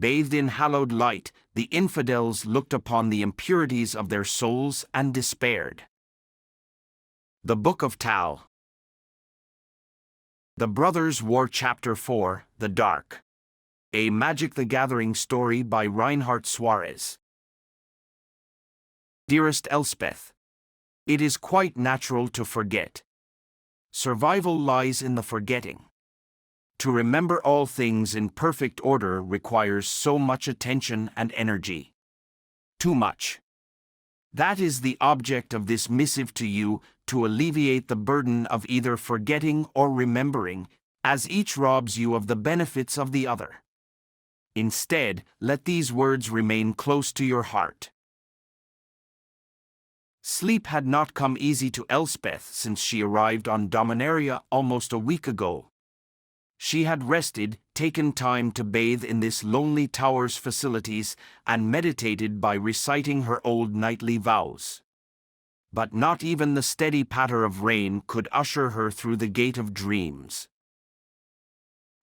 Bathed in hallowed light, the infidels looked upon the impurities of their souls and despaired. The Book of Tal. The Brothers' War Chapter 4, The Dark. A Magic the Gathering story by Reinhardt Suarez. Dearest Elspeth, it is quite natural to forget. Survival lies in the forgetting. To remember all things in perfect order requires so much attention and energy. Too much. That is the object of this missive to you, to alleviate the burden of either forgetting or remembering, as each robs you of the benefits of the other. Instead, let these words remain close to your heart. Sleep had not come easy to Elspeth since she arrived on Dominaria almost a week ago. She had rested, taken time to bathe in this lonely tower's facilities, and meditated by reciting her old knightly vows. But not even the steady patter of rain could usher her through the gate of dreams.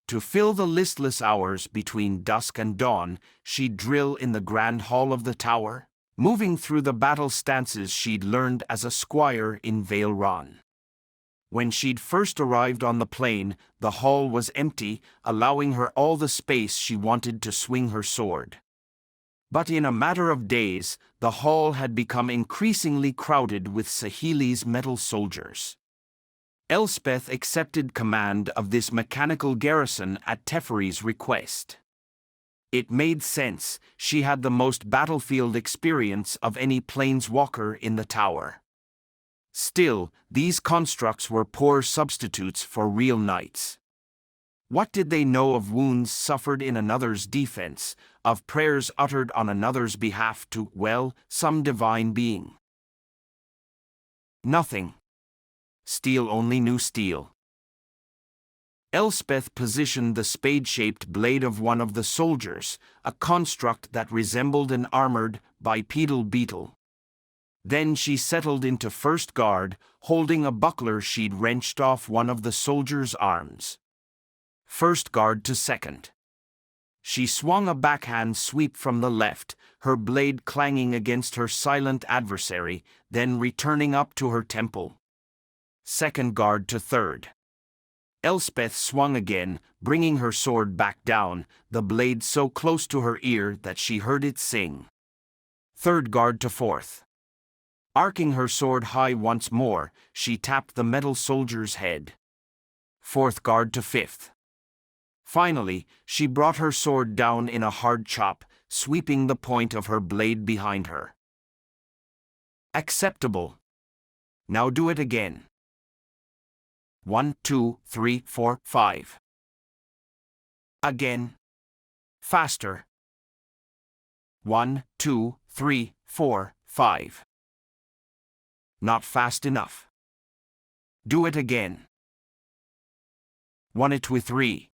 To fill the listless hours between dusk and dawn, she'd drill in the grand hall of the tower, moving through the battle stances she'd learned as a squire in Vale Ron. When she'd first arrived on the plain, the hall was empty, allowing her all the space she wanted to swing her sword. But in a matter of days, the hall had become increasingly crowded with Sahili's metal soldiers. Elspeth accepted command of this mechanical garrison at Teferi's request. It made sense, she had the most battlefield experience of any planeswalker in the tower. Still, these constructs were poor substitutes for real knights. What did they know of wounds suffered in another's defense, of prayers uttered on another's behalf to, well, some divine being? Nothing. Steel only knew steel. Elspeth positioned the spade-shaped blade of one of the soldiers, a construct that resembled an armored, bipedal beetle. Then she settled into first guard, holding a buckler she'd wrenched off one of the soldier's arms. First guard to second. She swung a backhand sweep from the left, her blade clanging against her silent adversary, then returning up to her temple. Second guard to third. Elspeth swung again, bringing her sword back down, the blade so close to her ear that she heard it sing. Third guard to fourth. Arcing her sword high once more, she tapped the metal soldier's head. Fourth guard to fifth. Finally, she brought her sword down in a hard chop, sweeping the point of her blade behind her. Acceptable. Now do it again. 1, 2, 3, 4, 5. Again. Faster. 1, 2, 3, 4, 5. Not fast enough. Do it again. 1, 2, 3.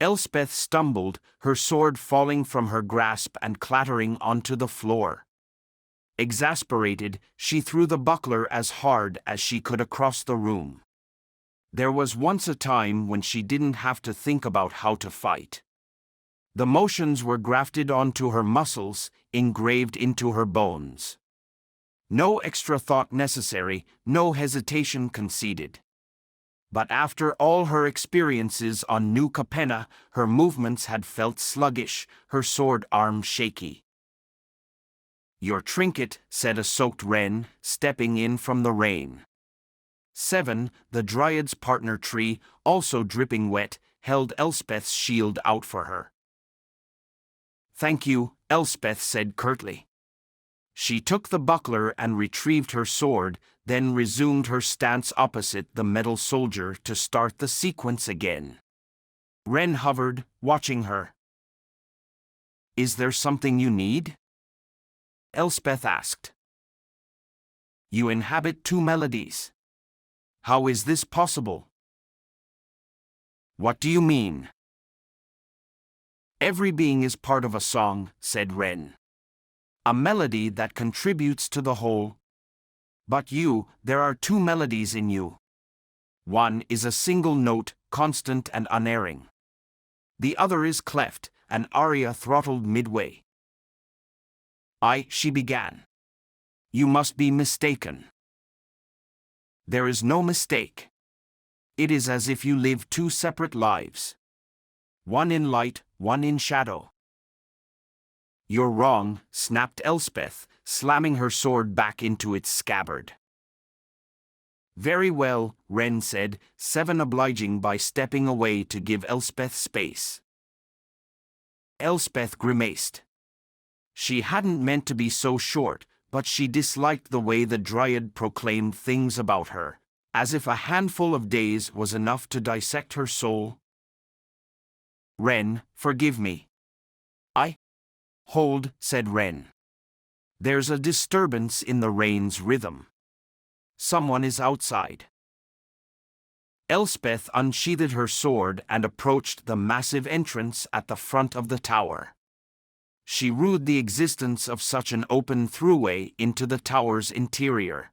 Elspeth stumbled, her sword falling from her grasp and clattering onto the floor. Exasperated, she threw the buckler as hard as she could across the room. There was once a time when she didn't have to think about how to fight. The motions were grafted onto her muscles, engraved into her bones. No extra thought necessary, no hesitation conceded. But after all her experiences on New Capenna, her movements had felt sluggish, her sword arm shaky. "Your trinket," said a soaked wren, stepping in from the rain. 7. The Dryad's partner tree, also dripping wet, held Elspeth's shield out for her. "Thank you," Elspeth said curtly. She took the buckler and retrieved her sword, then resumed her stance opposite the metal soldier to start the sequence again. Wren hovered, watching her. "Is there something you need?" Elspeth asked. "You inhabit two melodies. How is this possible?" "What do you mean?" "Every being is part of a song," said Wren. "A melody that contributes to the whole. But you, there are two melodies in you. One is a single note, constant and unerring. The other is cleft, and Arya throttled midway. She began. You must be mistaken. There is no mistake. It is as if you live two separate lives. One in light, one in shadow. You're wrong, snapped Elspeth, slamming her sword back into its scabbard. Very well, Ren said, Seven obliging by stepping away to give Elspeth space. Elspeth grimaced. She hadn't meant to be so short, but she disliked the way the Dryad proclaimed things about her, as if a handful of days was enough to dissect her soul. Ren, forgive me. Hold, said Ren. There's a disturbance in the rain's rhythm. Someone is outside. Elspeth unsheathed her sword and approached the massive entrance at the front of the tower. She rued the existence of such an open throughway into the tower's interior.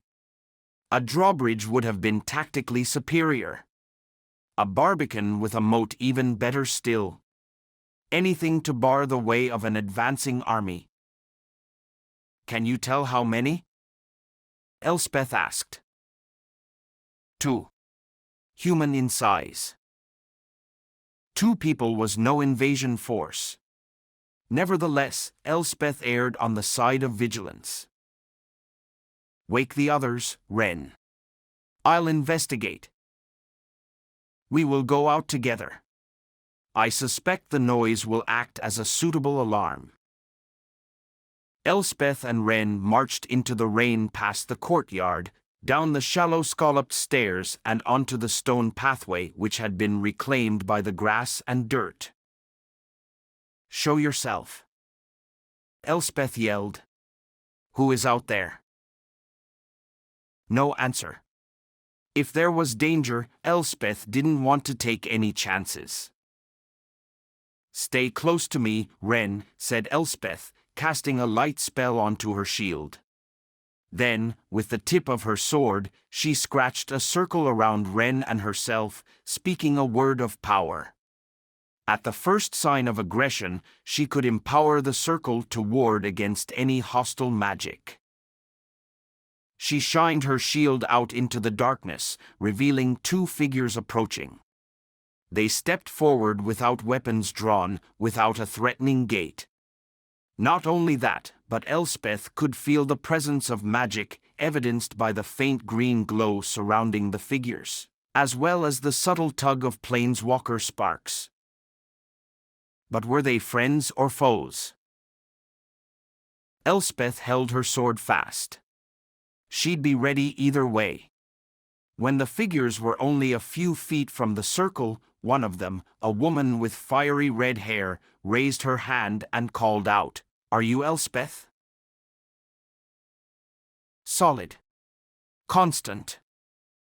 A drawbridge would have been tactically superior. A barbican with a moat even better still. Anything to bar the way of an advancing army. Can you tell how many? Elspeth asked. 2. Human in size. 2 people was no invasion force. Nevertheless, Elspeth erred on the side of vigilance. Wake the others, Ren. I'll investigate. We will go out together. I suspect the noise will act as a suitable alarm. Elspeth and Ren marched into the rain past the courtyard, down the shallow scalloped stairs and onto the stone pathway which had been reclaimed by the grass and dirt. Show yourself. Elspeth yelled. Who is out there? No answer. If there was danger, Elspeth didn't want to take any chances. Stay close to me, Ren, said Elspeth, casting a light spell onto her shield. Then, with the tip of her sword, she scratched a circle around Ren and herself, speaking a word of power. At the first sign of aggression, she could empower the circle to ward against any hostile magic. She shined her shield out into the darkness, revealing 2 figures approaching. They stepped forward without weapons drawn, without a threatening gait. Not only that, but Elspeth could feel the presence of magic, evidenced by the faint green glow surrounding the figures, as well as the subtle tug of planeswalker sparks. But were they friends or foes? Elspeth held her sword fast. She'd be ready either way. When the figures were only a few feet from the circle, one of them, a woman with fiery red hair, raised her hand and called out, "Are you Elspeth?" Solid. Constant.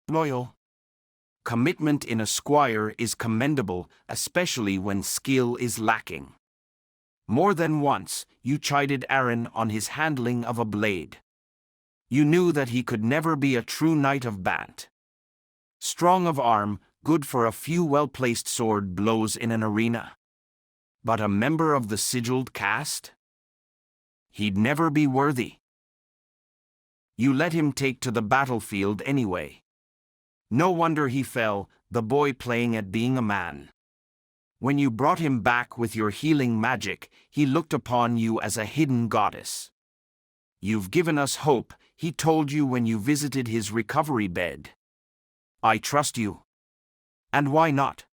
Loyal. Commitment in a squire is commendable, especially when skill is lacking. More than once, you chided Aaron on his handling of a blade. You knew that he could never be a true knight of Bant. Strong of arm, good for a few well-placed sword blows in an arena. But a member of the sigilled caste? He'd never be worthy. You let him take to the battlefield anyway. No wonder he fell, the boy playing at being a man. When you brought him back with your healing magic, he looked upon you as a hidden goddess. You've given us hope, he told you when you visited his recovery bed. I trust you. And why not?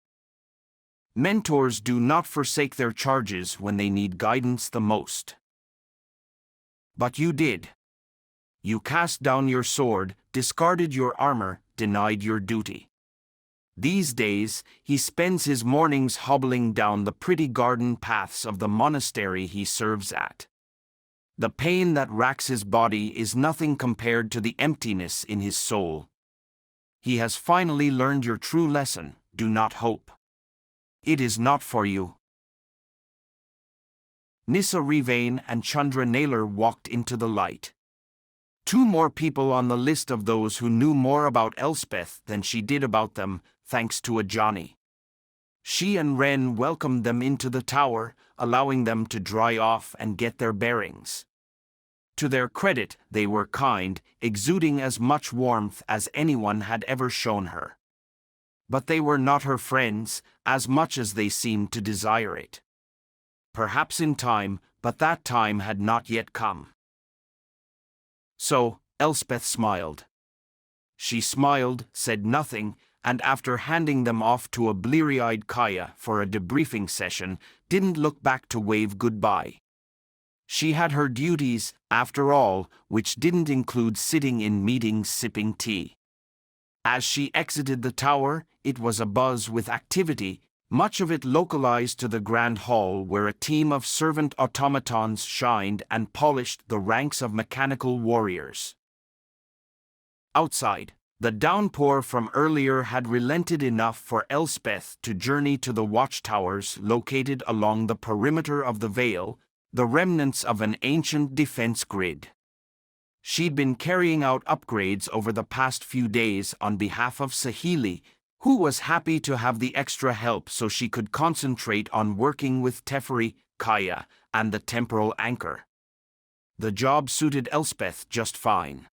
Mentors do not forsake their charges when they need guidance the most. But you did. You cast down your sword, discarded your armor, denied your duty. These days, he spends his mornings hobbling down the pretty garden paths of the monastery he serves at. The pain that racks his body is nothing compared to the emptiness in his soul. He has finally learned your true lesson, do not hope. It is not for you. Nissa Revane and Chandra Naylor walked into the light. 2 more people on the list of those who knew more about Elspeth than she did about them, thanks to a Johnny. She and Ren welcomed them into the tower, allowing them to dry off and get their bearings. To their credit, they were kind, exuding as much warmth as anyone had ever shown her. But they were not her friends, as much as they seemed to desire it. Perhaps in time, but that time had not yet come. So, Elspeth smiled. She smiled, said nothing, and after handing them off to a bleary-eyed Kaya for a debriefing session, didn't look back to wave goodbye. She had her duties, after all, which didn't include sitting in meetings sipping tea. As she exited the tower, it was abuzz with activity, much of it localized to the Grand Hall where a team of servant automatons shined and polished the ranks of mechanical warriors. Outside, the downpour from earlier had relented enough for Elspeth to journey to the watchtowers located along the perimeter of the Vale, the remnants of an ancient defense grid. She'd been carrying out upgrades over the past few days on behalf of Sahili, who was happy to have the extra help so she could concentrate on working with Teferi, Kaya, and the temporal anchor. The job suited Elspeth just fine.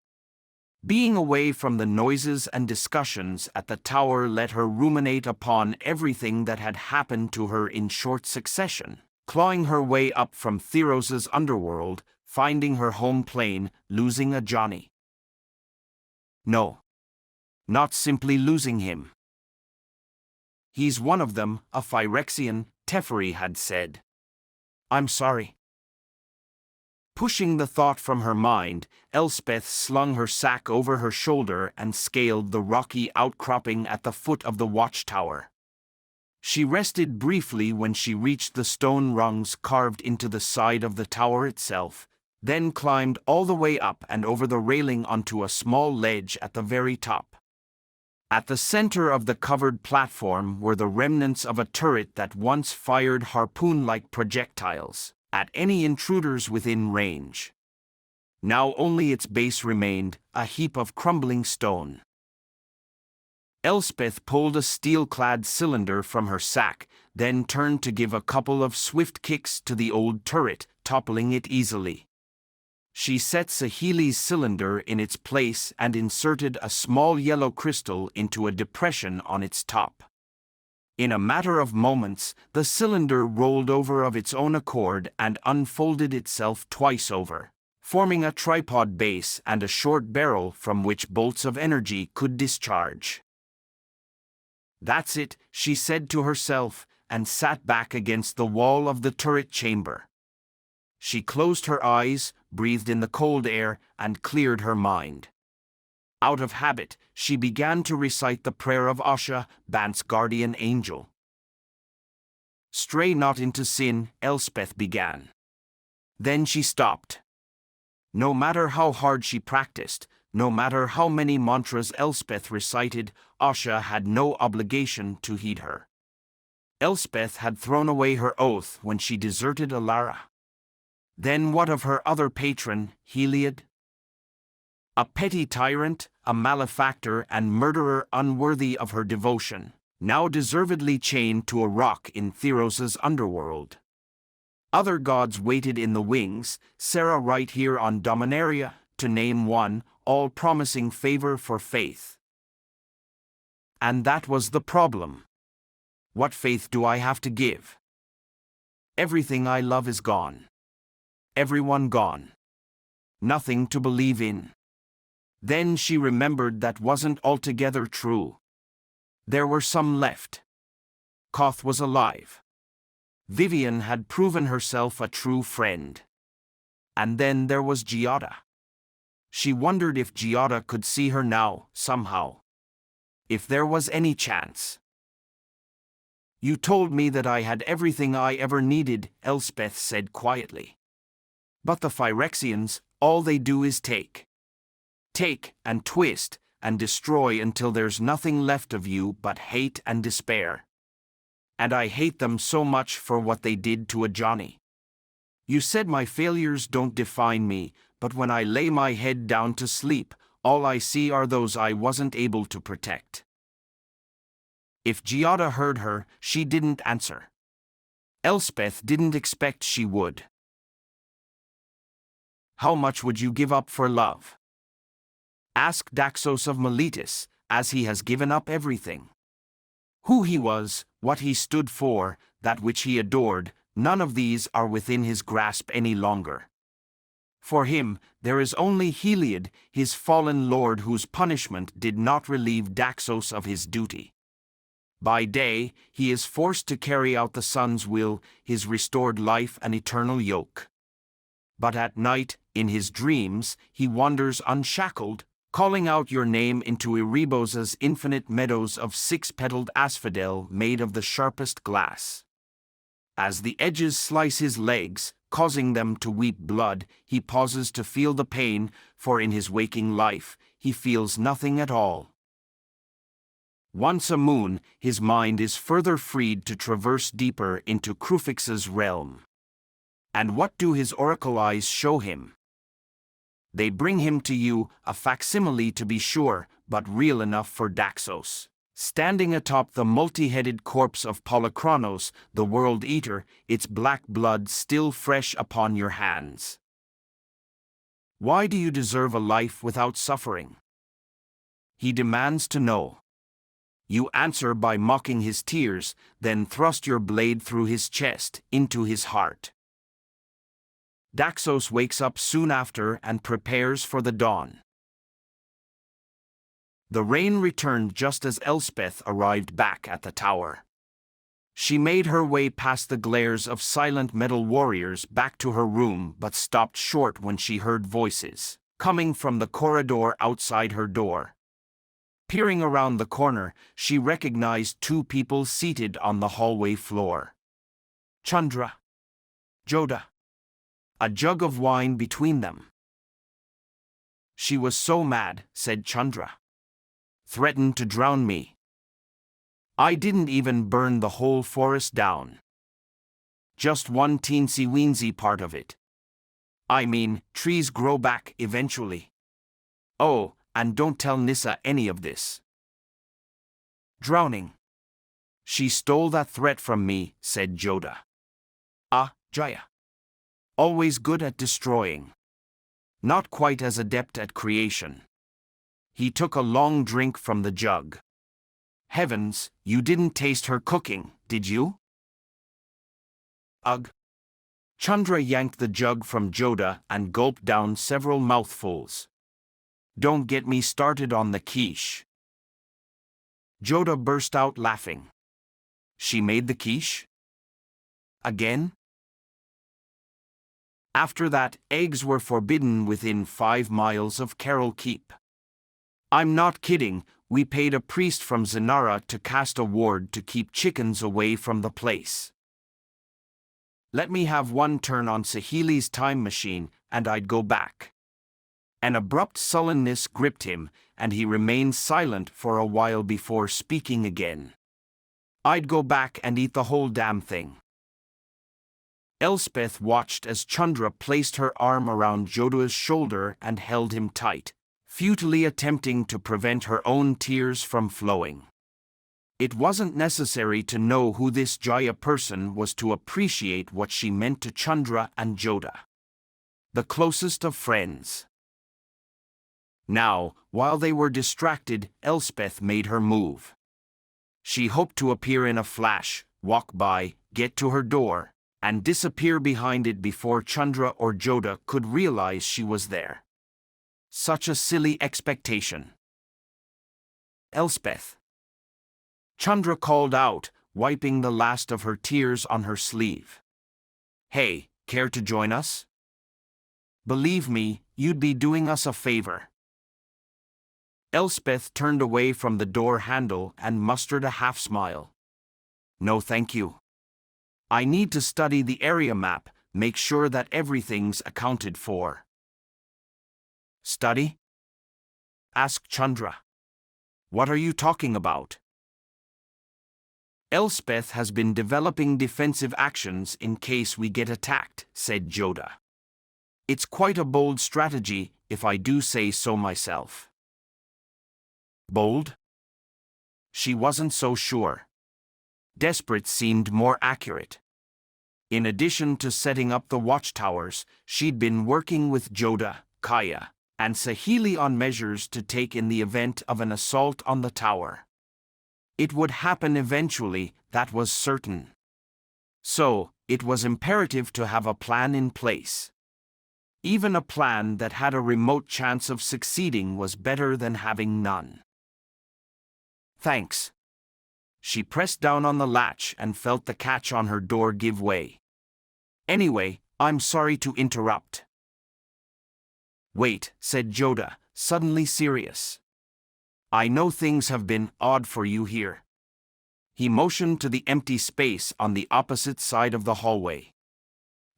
Being away from the noises and discussions at the tower let her ruminate upon everything that had happened to her in short succession, clawing her way up from Theros's underworld, finding her home plane, losing a Johnny. No. Not simply losing him. He's one of them, a Phyrexian, Teferi had said. I'm sorry. Pushing the thought from her mind, Elspeth slung her sack over her shoulder and scaled the rocky outcropping at the foot of the watchtower. She rested briefly when she reached the stone rungs carved into the side of the tower itself, then climbed all the way up and over the railing onto a small ledge at the very top. At the center of the covered platform were the remnants of a turret that once fired harpoon-like projectiles at any intruders within range. Now only its base remained, a heap of crumbling stone. Elspeth pulled a steel-clad cylinder from her sack, then turned to give a couple of swift kicks to the old turret, toppling it easily. She set Sahili's cylinder in its place and inserted a small yellow crystal into a depression on its top. In a matter of moments, the cylinder rolled over of its own accord and unfolded itself twice over, forming a tripod base and a short barrel from which bolts of energy could discharge. That's it, she said to herself, and sat back against the wall of the turret chamber. She closed her eyes, breathed in the cold air, and cleared her mind. Out of habit, she began to recite the prayer of Asha, Bant's guardian angel. Stray not into sin, Elspeth began. Then she stopped. No matter how hard she practiced, no matter how many mantras Elspeth recited, Asha had no obligation to heed her. Elspeth had thrown away her oath when she deserted Alara. Then what of her other patron, Heliod? A petty tyrant, a malefactor and murderer unworthy of her devotion, now deservedly chained to a rock in Theros's underworld. Other gods waited in the wings, Sarah right here on Dominaria, to name one, all promising favor for faith. And that was the problem. What faith do I have to give? Everything I love is gone. Everyone gone. Nothing to believe in. Then she remembered that wasn't altogether true. There were some left. Koth was alive. Vivian had proven herself a true friend. And then there was Giada. She wondered if Giada could see her now, somehow. If there was any chance. You told me that I had everything I ever needed, Elspeth said quietly. But the Phyrexians, all they do is take. Take and twist and destroy until there's nothing left of you but hate and despair. And I hate them so much for what they did to a Johnny. You said my failures don't define me, but when I lay my head down to sleep, all I see are those I wasn't able to protect. If Giada heard her, she didn't answer. Elspeth didn't expect she would. How much would you give up for love? Ask Daxos of Miletus, as he has given up everything. Who he was, what he stood for, that which he adored, none of these are within his grasp any longer. For him, there is only Heliod, his fallen lord, whose punishment did not relieve Daxos of his duty. By day, he is forced to carry out the sun's will, his restored life and eternal yoke. But at night, in his dreams, he wanders unshackled, calling out your name into Erebos's infinite meadows of six-petaled asphodel made of the sharpest glass. As the edges slice his legs, causing them to weep blood, he pauses to feel the pain, for in his waking life, he feels nothing at all. Once a moon, his mind is further freed to traverse deeper into Crufix's realm. And what do his oracle eyes show him? They bring him to you, a facsimile to be sure, but real enough for Daxos. Standing atop the multi-headed corpse of Polychronos, the world-eater, its black blood still fresh upon your hands. Why do you deserve a life without suffering? He demands to know. You answer by mocking his tears, then thrust your blade through his chest, into his heart. Daxos wakes up soon after and prepares for the dawn. The rain returned just as Elspeth arrived back at the tower. She made her way past the glares of silent metal warriors back to her room, but stopped short when she heard voices coming from the corridor outside her door. Peering around the corner, she recognized two people seated on the hallway floor. Chandra. Joda. A jug of wine between them. She was so mad, said Chandra. Threatened to drown me. I didn't even burn the whole forest down. Just one teensy-weensy part of it. I mean, trees grow back eventually. Oh, and don't tell Nissa any of this. Drowning. She stole that threat from me, said Joda. Ah, Jaya. Always good at destroying. Not quite as adept at creation. He took a long drink from the jug. Heavens, you didn't taste her cooking, did you? Ugh. Chandra yanked the jug from Joda and gulped down several mouthfuls. Don't get me started on the quiche. Joda burst out laughing. She made the quiche? Again? After that, eggs were forbidden within 5 miles of Carol Keep. I'm not kidding, we paid a priest from Zenara to cast a ward to keep chickens away from the place. Let me have one turn on Sahili's time machine, and I'd go back. An abrupt sullenness gripped him, and he remained silent for a while before speaking again. I'd go back and eat the whole damn thing. Elspeth watched as Chandra placed her arm around Joda's shoulder and held him tight, futilely attempting to prevent her own tears from flowing. It wasn't necessary to know who this Jaya person was to appreciate what she meant to Chandra and Joda. The closest of friends. Now, while they were distracted, Elspeth made her move. She hoped to appear in a flash, walk by, get to her door, and disappear behind it before Chandra or Joda could realize she was there. Such a silly expectation. Elspeth. Chandra called out, wiping the last of her tears on her sleeve. Hey, care to join us? Believe me, you'd be doing us a favor. Elspeth turned away from the door handle and mustered a half-smile. No thank you. I need to study the area map, make sure that everything's accounted for. Study? Asked Chandra. What are you talking about? Elspeth has been developing defensive actions in case we get attacked, said Joda. It's quite a bold strategy, if I do say so myself. Bold? She wasn't so sure. Desperate seemed more accurate. In addition to setting up the watchtowers, she'd been working with Joda, Kaya, and Sahili on measures to take in the event of an assault on the tower. It would happen eventually, that was certain. So, it was imperative to have a plan in place. Even a plan that had a remote chance of succeeding was better than having none. Thanks. She pressed down on the latch and felt the catch on her door give way. Anyway, I'm sorry to interrupt. Wait, said Joda, suddenly serious. I know things have been odd for you here. He motioned to the empty space on the opposite side of the hallway.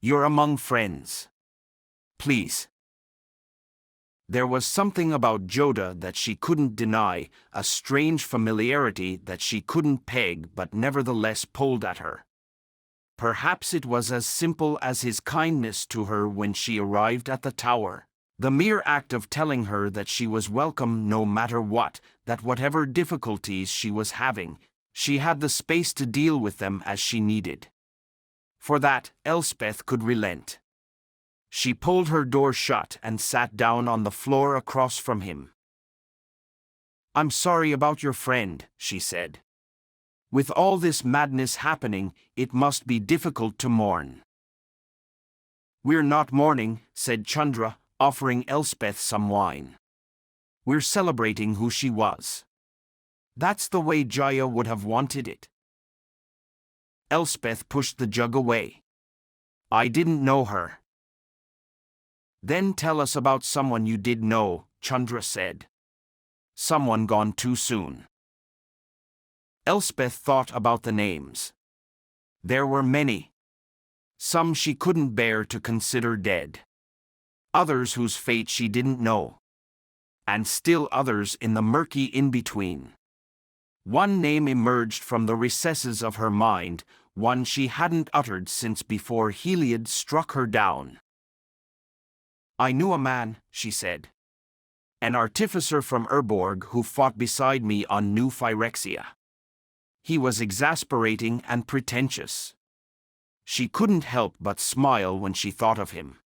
You're among friends. Please. There was something about Joda that she couldn't deny, a strange familiarity that she couldn't peg but nevertheless pulled at her. Perhaps it was as simple as his kindness to her when she arrived at the tower. The mere act of telling her that she was welcome no matter what, that whatever difficulties she was having, she had the space to deal with them as she needed. For that, Elspeth could relent. She pulled her door shut and sat down on the floor across from him. I'm sorry about your friend, she said. With all this madness happening, it must be difficult to mourn. We're not mourning, said Chandra, offering Elspeth some wine. We're celebrating who she was. That's the way Jaya would have wanted it. Elspeth pushed the jug away. I didn't know her. Then tell us about someone you did know, Chandra said. Someone gone too soon. Elspeth thought about the names. There were many. Some she couldn't bear to consider dead. Others whose fate she didn't know. And still others in the murky in-between. One name emerged from the recesses of her mind, one she hadn't uttered since before Heliod struck her down. I knew a man, she said. An artificer from Urborg who fought beside me on New Phyrexia. He was exasperating and pretentious. She couldn't help but smile when she thought of him.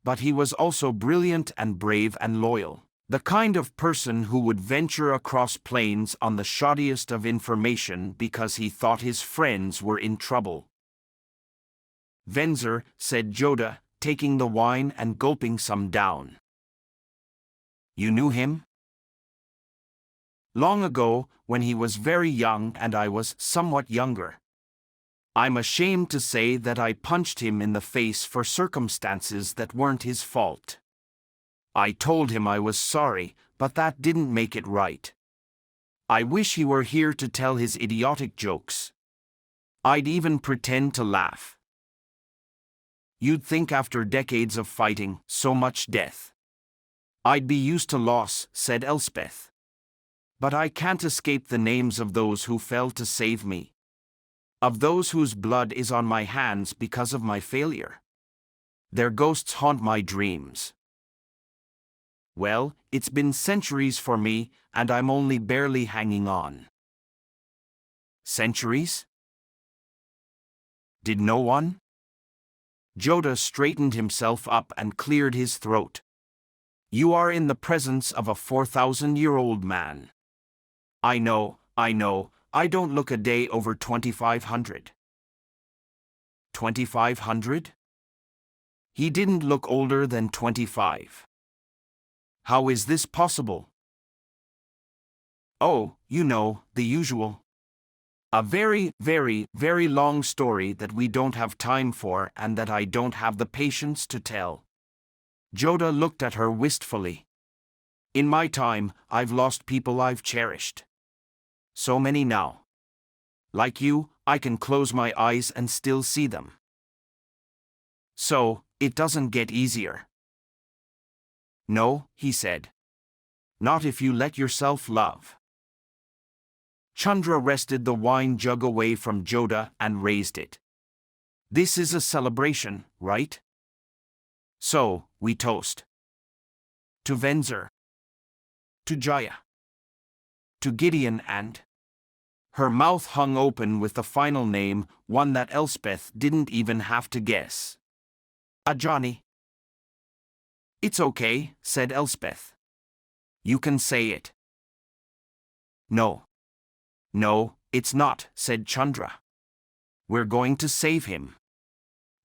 But he was also brilliant and brave and loyal, the kind of person who would venture across plains on the shoddiest of information because he thought his friends were in trouble. Venzer, said Joda, taking the wine and gulping some down. You knew him? Long ago, when he was very young and I was somewhat younger. I'm ashamed to say that I punched him in the face for circumstances that weren't his fault. I told him I was sorry, but that didn't make it right. I wish he were here to tell his idiotic jokes. I'd even pretend to laugh. You'd think after decades of fighting, so much death. I'd be used to loss, said Elspeth. But I can't escape the names of those who fell to save me. Of those whose blood is on my hands because of my failure. Their ghosts haunt my dreams. Well, it's been centuries for me, and I'm only barely hanging on. Centuries? Did no one? Joda straightened himself up and cleared his throat. You are in the presence of a 4,000-year-old man. I know, I don't look a day over 2,500. 2,500? He didn't look older than 25. How is this possible? Oh, you know, the usual. A very, very, very long story that we don't have time for and that I don't have the patience to tell. Joda looked at her wistfully. In my time, I've lost people I've cherished. So many now. Like you, I can close my eyes and still see them. So, it doesn't get easier. No, he said. Not if you let yourself love. Chandra wrested the wine jug away from Joda and raised it. This is a celebration, right? So, we toast. To Venzer. To Jaya. To Gideon and Her mouth hung open with the final name, one that Elspeth didn't even have to guess. Johnny. It's okay, said Elspeth. You can say it. No. No, it's not, said Chandra. We're going to save him.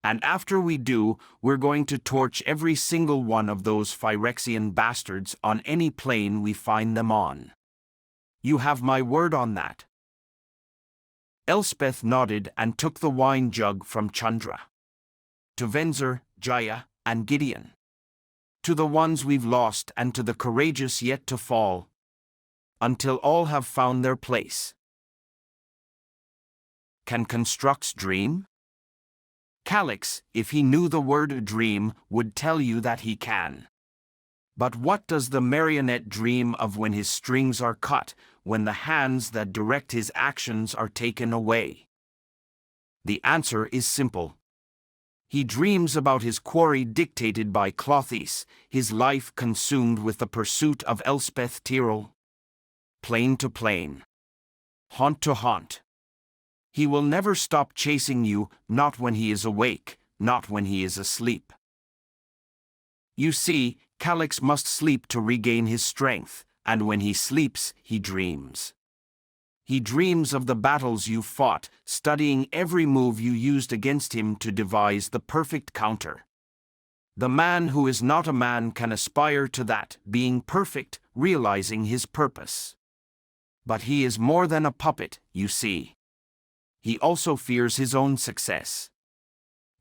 And after we do, we're going to torch every single one of those Phyrexian bastards on any plane we find them on. You have my word on that. Elspeth nodded and took the wine jug from Chandra. To Venzer, Jaya, and Gideon. To the ones we've lost and to the courageous yet to fall. Until all have found their place. Can constructs dream? Calix, if he knew the word dream, would tell you that he can. But what does the marionette dream of when his strings are cut, when the hands that direct his actions are taken away? The answer is simple. He dreams about his quarry dictated by Clothes, his life consumed with the pursuit of Elspeth Tyrrell. Plane to plane. Haunt to haunt. He will never stop chasing you, not when he is awake, not when he is asleep. You see, Calix must sleep to regain his strength, and when he sleeps, he dreams. He dreams of the battles you fought, studying every move you used against him to devise the perfect counter. The man who is not a man can aspire to that, being perfect, realizing his purpose. But he is more than a puppet, you see. He also fears his own success.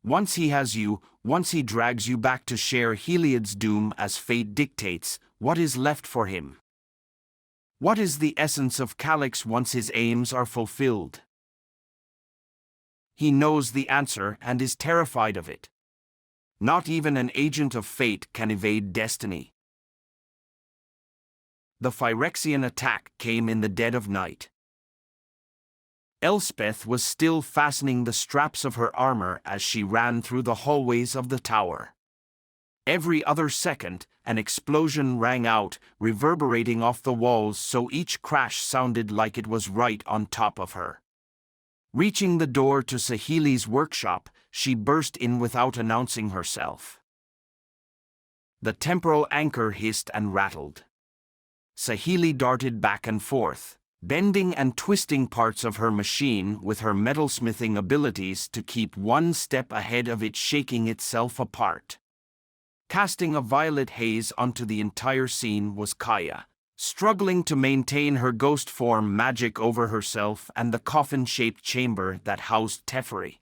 Once he has you, once he drags you back to share Heliod's doom as fate dictates, what is left for him? What is the essence of Calix once his aims are fulfilled? He knows the answer and is terrified of it. Not even an agent of fate can evade destiny. The Phyrexian attack came in the dead of night. Elspeth was still fastening the straps of her armor as she ran through the hallways of the tower. Every other second, an explosion rang out, reverberating off the walls so each crash sounded like it was right on top of her. Reaching the door to Sahili's workshop, she burst in without announcing herself. The temporal anchor hissed and rattled. Sahili darted back and forth, bending and twisting parts of her machine with her metalsmithing abilities to keep one step ahead of it, shaking itself apart. Casting a violet haze onto the entire scene was Kaya, struggling to maintain her ghost form magic over herself and the coffin-shaped chamber that housed Teferi.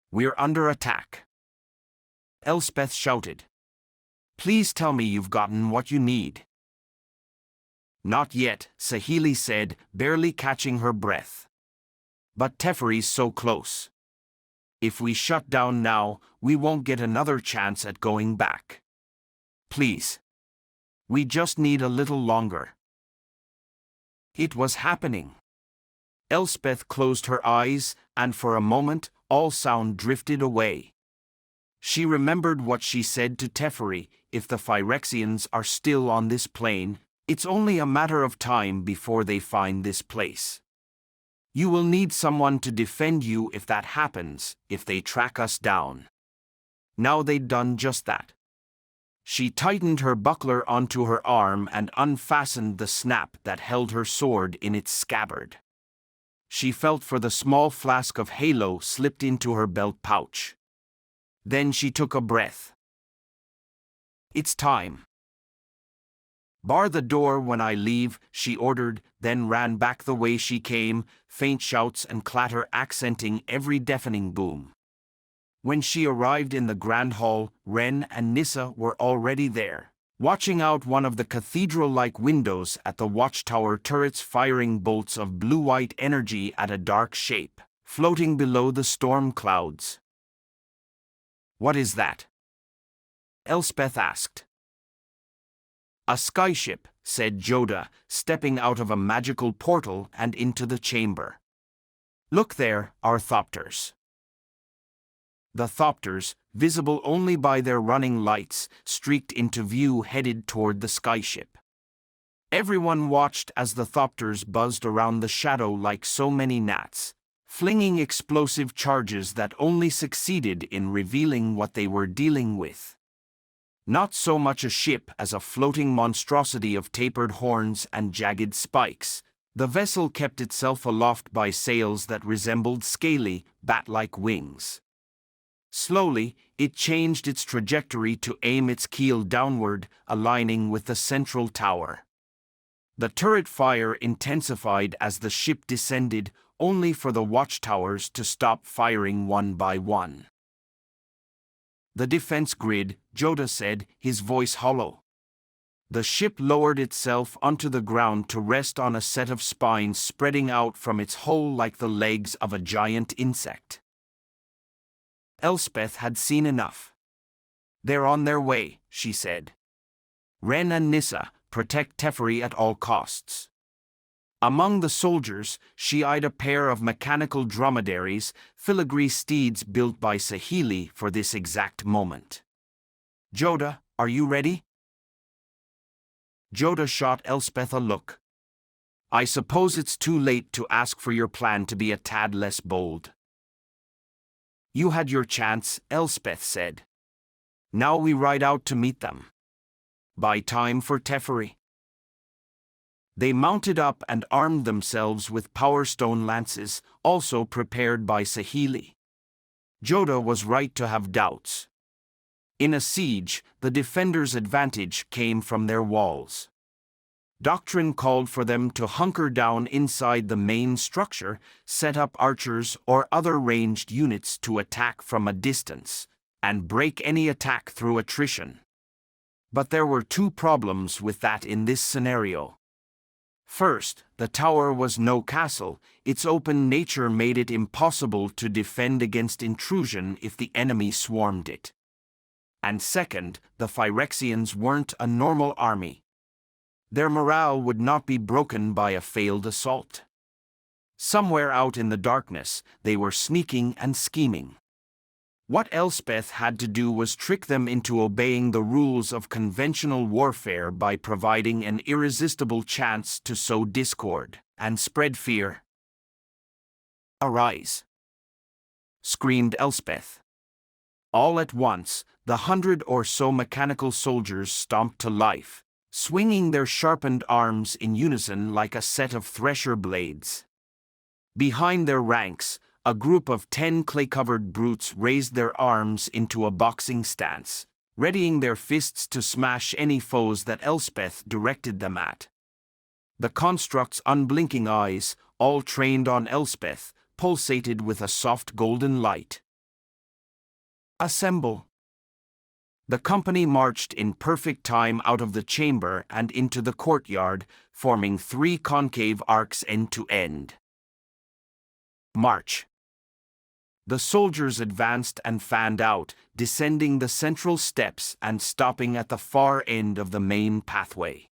"We're under attack," Elspeth shouted. "Please tell me you've gotten what you need." "Not yet," Sahili said, barely catching her breath. "But Teferi's so close. If we shut down now, we won't get another chance at going back. Please. We just need a little longer." It was happening. Elspeth closed her eyes, and for a moment, all sound drifted away. She remembered what she said to Teferi: if the Phyrexians are still on this plane, it's only a matter of time before they find this place. You will need someone to defend you if that happens, if they track us down. Now they'd done just that. She tightened her buckler onto her arm and unfastened the snap that held her sword in its scabbard. She felt for the small flask of halo slipped into her belt pouch. Then she took a breath. "It's time. Bar the door when I leave," she ordered, then ran back the way she came, faint shouts and clatter accenting every deafening boom. When she arrived in the grand hall, Ren and Nissa were already there, watching out one of the cathedral-like windows at the watchtower turrets, firing bolts of blue-white energy at a dark shape, floating below the storm clouds. "What is that?" Elspeth asked. "A skyship," said Joda, stepping out of a magical portal and into the chamber. "Look there, our thopters." The thopters, visible only by their running lights, streaked into view headed toward the skyship. Everyone watched as the thopters buzzed around the shadow like so many gnats, flinging explosive charges that only succeeded in revealing what they were dealing with. Not so much a ship as a floating monstrosity of tapered horns and jagged spikes, the vessel kept itself aloft by sails that resembled scaly, bat-like wings. Slowly, it changed its trajectory to aim its keel downward, aligning with the central tower. The turret fire intensified as the ship descended, only for the watchtowers to stop firing one by one. "The defense grid," Joda said, his voice hollow. The ship lowered itself onto the ground to rest on a set of spines spreading out from its hull like the legs of a giant insect. Elspeth had seen enough. "They're on their way," she said. "Ren and Nissa, protect Teferi at all costs." Among the soldiers, she eyed a pair of mechanical dromedaries, filigree steeds built by Sahili for this exact moment. "Joda, are you ready?" Joda shot Elspeth a look. "I suppose it's too late to ask for your plan to be a tad less bold." "You had your chance," Elspeth said. "Now we ride out to meet them. Buy time for Teferi." They mounted up and armed themselves with power stone lances, also prepared by Sahili. Joda was right to have doubts. In a siege, the defenders' advantage came from their walls. Doctrine called for them to hunker down inside the main structure, set up archers or other ranged units to attack from a distance, and break any attack through attrition. But there were two problems with that in this scenario. First, the tower was no castle. Its open nature made it impossible to defend against intrusion if the enemy swarmed it. And second, the Phyrexians weren't a normal army. Their morale would not be broken by a failed assault. Somewhere out in the darkness, they were sneaking and scheming. What Elspeth had to do was trick them into obeying the rules of conventional warfare by providing an irresistible chance to sow discord and spread fear. "Arise!" screamed Elspeth. All at once, the 100 or so mechanical soldiers stomped to life, swinging their sharpened arms in unison like a set of thresher blades. Behind their ranks, a group of 10 clay-covered brutes raised their arms into a boxing stance, readying their fists to smash any foes that Elspeth directed them at. The construct's unblinking eyes, all trained on Elspeth, pulsated with a soft golden light. "Assemble!" The company marched in perfect time out of the chamber and into the courtyard, forming 3 concave arcs end to end. "March!" The soldiers advanced and fanned out, descending the central steps and stopping at the far end of the main pathway.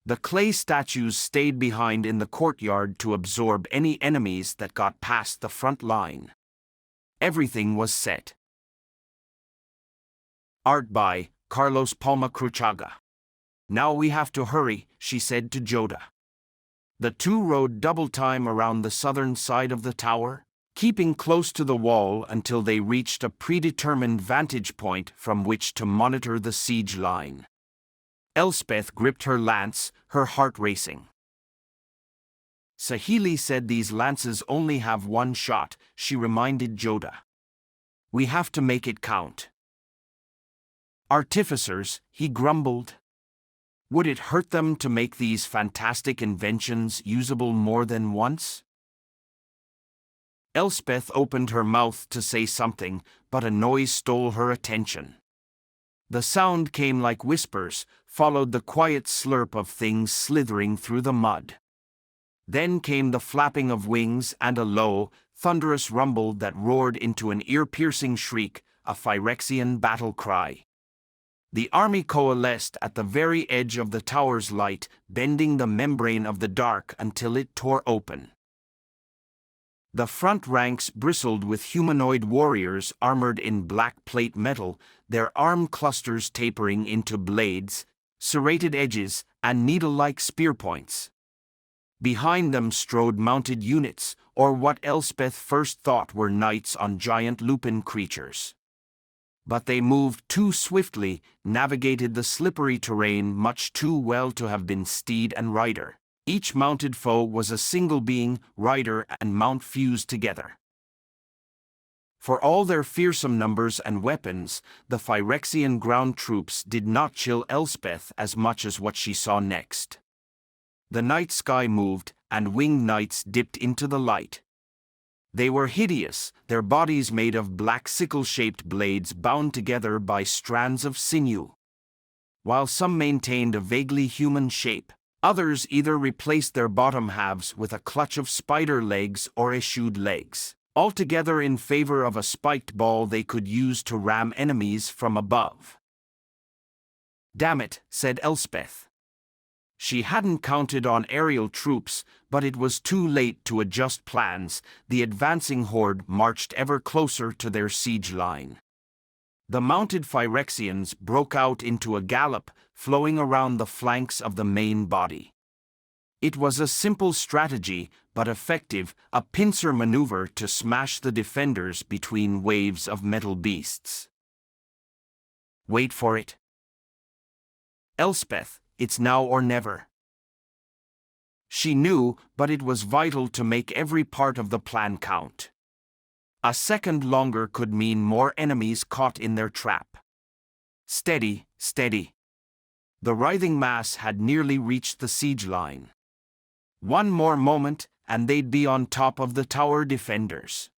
The clay statues stayed behind in the courtyard to absorb any enemies that got past the front line. Everything was set. Art by Carlos Palma Cruchaga. "Now we have to hurry," she said to Joda. The two rode double time around the southern side of the tower, keeping close to the wall until they reached a predetermined vantage point from which to monitor the siege line. Elspeth gripped her lance, her heart racing. "Sahili said these lances only have one shot," she reminded Joda. "We have to make it count." "Artificers," he grumbled. "Would it hurt them to make these fantastic inventions usable more than once?" Elspeth opened her mouth to say something, but a noise stole her attention. The sound came like whispers, followed the quiet slurp of things slithering through the mud. Then came the flapping of wings and a low, thunderous rumble that roared into an ear-piercing shriek, a Phyrexian battle cry. The army coalesced at the very edge of the tower's light, bending the membrane of the dark until it tore open. The front ranks bristled with humanoid warriors armored in black plate metal, their arm clusters tapering into blades, serrated edges, and needle-like spear points. Behind them strode mounted units, or what Elspeth first thought were knights on giant lupin creatures. But they moved too swiftly, navigated the slippery terrain much too well to have been steed and rider. Each mounted foe was a single being, rider and mount fused together. For all their fearsome numbers and weapons, the Phyrexian ground troops did not chill Elspeth as much as what she saw next. The night sky moved, and winged knights dipped into the light. They were hideous, their bodies made of black sickle-shaped blades bound together by strands of sinew. While some maintained a vaguely human shape, others either replaced their bottom halves with a clutch of spider legs or eschewed legs, altogether in favor of a spiked ball they could use to ram enemies from above. "Damn it," said Elspeth. She hadn't counted on aerial troops, but it was too late to adjust plans. The advancing horde marched ever closer to their siege line. The mounted Phyrexians broke out into a gallop, flowing around the flanks of the main body. It was a simple strategy, but effective, a pincer maneuver to smash the defenders between waves of metal beasts. "Wait for it. Elspeth, it's now or never." She knew, but it was vital to make every part of the plan count. A second longer could mean more enemies caught in their trap. Steady, steady. The writhing mass had nearly reached the siege line. One more moment, and they'd be on top of the tower defenders.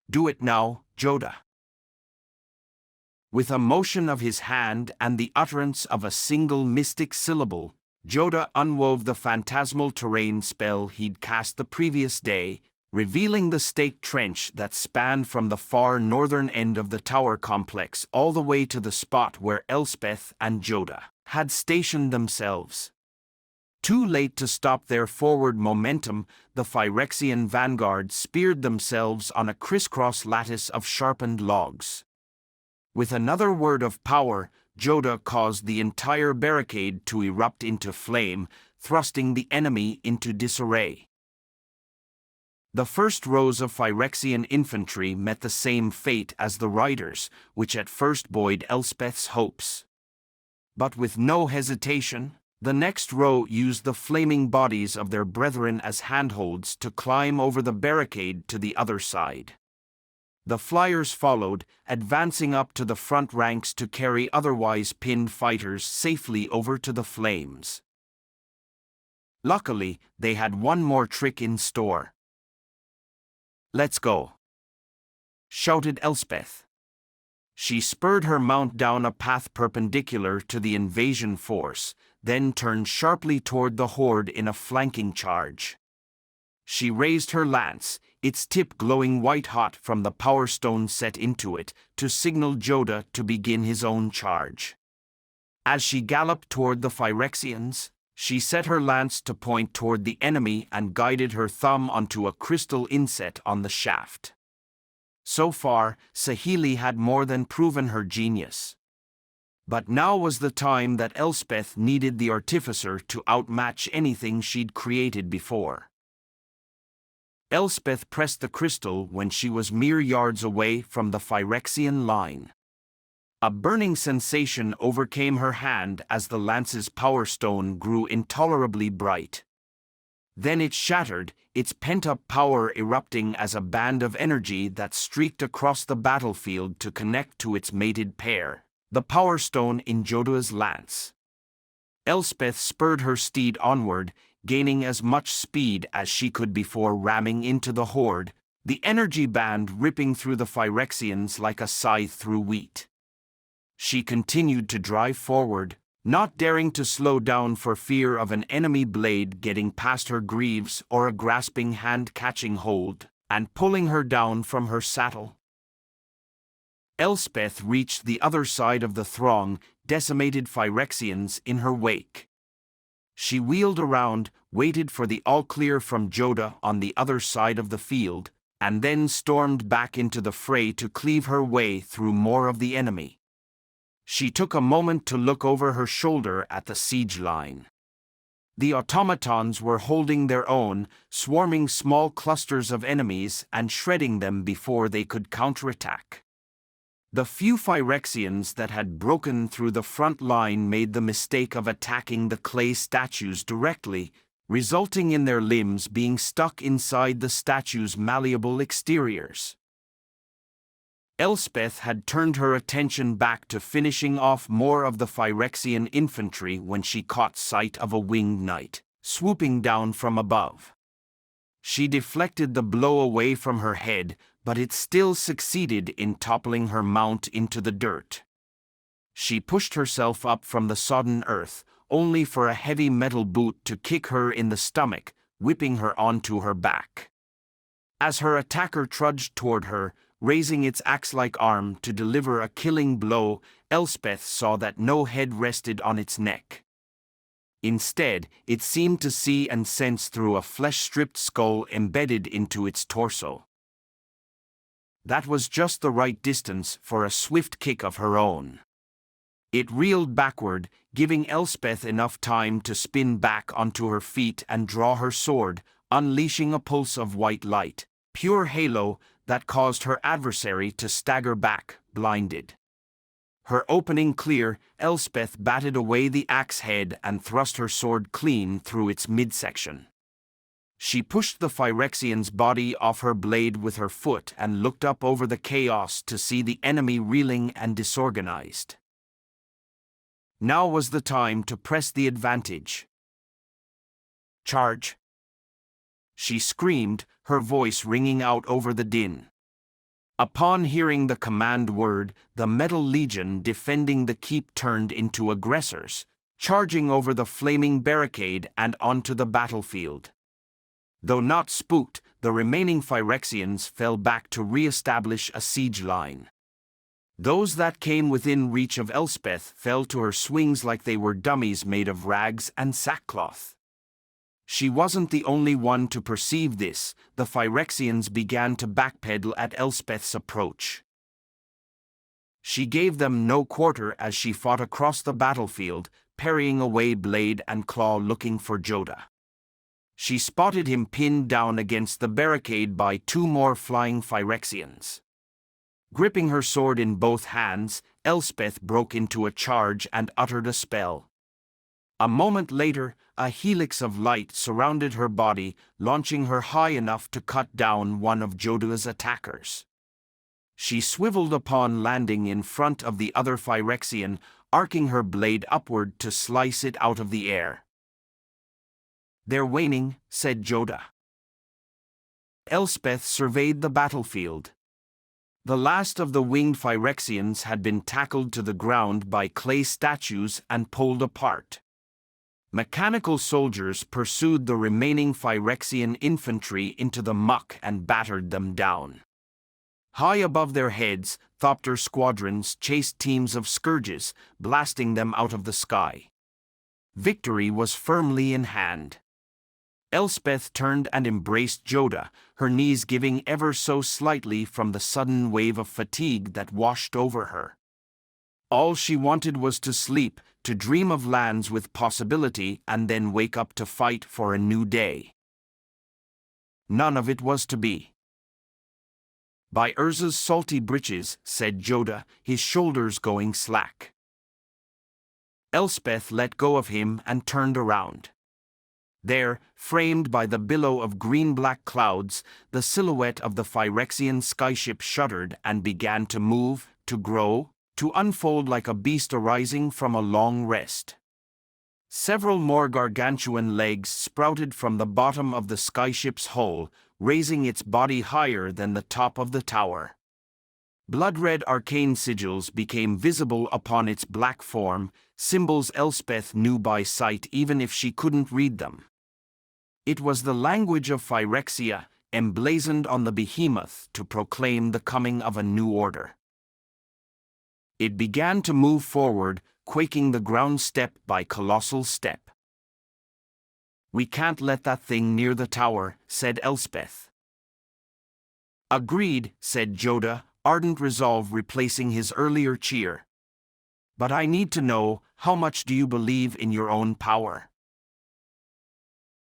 "Do it now, Joda." With a motion of his hand and the utterance of a single mystic syllable, Joda unwove the phantasmal terrain spell he'd cast the previous day, revealing the staked trench that spanned from the far northern end of the tower complex all the way to the spot where Elspeth and Joda had stationed themselves. Too late to stop their forward momentum, the Phyrexian vanguard speared themselves on a crisscross lattice of sharpened logs. With another word of power, Joda caused the entire barricade to erupt into flame, thrusting the enemy into disarray. The first rows of Phyrexian infantry met the same fate as the riders, which at first buoyed Elspeth's hopes. But with no hesitation, the next row used the flaming bodies of their brethren as handholds to climb over the barricade to the other side. The flyers followed, advancing up to the front ranks to carry otherwise pinned fighters safely over to the flames. Luckily, they had one more trick in store. "Let's go," shouted Elspeth. She spurred her mount down a path perpendicular to the invasion force, then turned sharply toward the horde in a flanking charge. She raised her lance, its tip glowing white-hot from the power stone set into it, to signal Joda to begin his own charge. As she galloped toward the Phyrexians, she set her lance to point toward the enemy and guided her thumb onto a crystal inset on the shaft. So far, Saheeli had more than proven her genius. But now was the time that Elspeth needed the artificer to outmatch anything she'd created before. Elspeth pressed the crystal when she was mere yards away from the Phyrexian line. A burning sensation overcame her hand as the lance's power stone grew intolerably bright. Then it shattered, its pent-up power erupting as a band of energy that streaked across the battlefield to connect to its mated pair, the power stone in Joda's lance. Elspeth spurred her steed onward, gaining as much speed as she could before ramming into the horde, the energy band ripping through the Phyrexians like a scythe through wheat. She continued to drive forward, not daring to slow down for fear of an enemy blade getting past her greaves or a grasping hand catching hold and pulling her down from her saddle. Elspeth reached the other side of the throng, decimated Phyrexians in her wake. She wheeled around, waited for the all-clear from Joda on the other side of the field, and then stormed back into the fray to cleave her way through more of the enemy. She took a moment to look over her shoulder at the siege line. The automatons were holding their own, swarming small clusters of enemies and shredding them before they could counterattack. The few Phyrexians that had broken through the front line made the mistake of attacking the clay statues directly, resulting in their limbs being stuck inside the statues' malleable exteriors. Elspeth had turned her attention back to finishing off more of the Phyrexian infantry when she caught sight of a winged knight, swooping down from above. She deflected the blow away from her head, but it still succeeded in toppling her mount into the dirt. She pushed herself up from the sodden earth, only for a heavy metal boot to kick her in the stomach, whipping her onto her back. As her attacker trudged toward her, raising its axe-like arm to deliver a killing blow, Elspeth saw that no head rested on its neck. Instead, it seemed to see and sense through a flesh-stripped skull embedded into its torso. That was just the right distance for a swift kick of her own. It reeled backward, giving Elspeth enough time to spin back onto her feet and draw her sword, unleashing a pulse of white light, pure halo, that caused her adversary to stagger back, blinded. Her opening clear, Elspeth batted away the axe head and thrust her sword clean through its midsection. She pushed the Phyrexian's body off her blade with her foot and looked up over the chaos to see the enemy reeling and disorganized. Now was the time to press the advantage. Charge! She screamed, her voice ringing out over the din. Upon hearing the command word, the Metal Legion defending the keep turned into aggressors, charging over the flaming barricade and onto the battlefield. Though not spooked, the remaining Phyrexians fell back to re-establish a siege line. Those that came within reach of Elspeth fell to her swings like they were dummies made of rags and sackcloth. She wasn't the only one to perceive this. The Phyrexians began to backpedal at Elspeth's approach. She gave them no quarter as she fought across the battlefield, parrying away blade and claw looking for Joda. She spotted him pinned down against the barricade by two more flying Phyrexians. Gripping her sword in both hands, Elspeth broke into a charge and uttered a spell. A moment later, a helix of light surrounded her body, launching her high enough to cut down one of Joda's attackers. She swiveled upon landing in front of the other Phyrexian, arcing her blade upward to slice it out of the air. "They're waning," said Joda. Elspeth surveyed the battlefield. The last of the winged Phyrexians had been tackled to the ground by clay statues and pulled apart. Mechanical soldiers pursued the remaining Phyrexian infantry into the muck and battered them down. High above their heads, Thopter squadrons chased teams of scourges, blasting them out of the sky. Victory was firmly in hand. Elspeth turned and embraced Joda, her knees giving ever so slightly from the sudden wave of fatigue that washed over her. All she wanted was to sleep, to dream of lands with possibility and then wake up to fight for a new day. None of it was to be. "By Urza's salty britches," said Joda, his shoulders going slack. Elspeth let go of him and turned around. There, framed by the billow of green-black clouds, the silhouette of the Phyrexian skyship shuddered and began to move, to grow, to unfold like a beast arising from a long rest. Several more gargantuan legs sprouted from the bottom of the skyship's hull, raising its body higher than the top of the tower. Blood-red arcane sigils became visible upon its black form, symbols Elspeth knew by sight even if she couldn't read them. It was the language of Phyrexia, emblazoned on the behemoth to proclaim the coming of a new order. It began to move forward, quaking the ground step by colossal step. "We can't let that thing near the tower," said Elspeth. "Agreed," said Joda, ardent resolve replacing his earlier cheer. But I need to know, how much do you believe in your own power?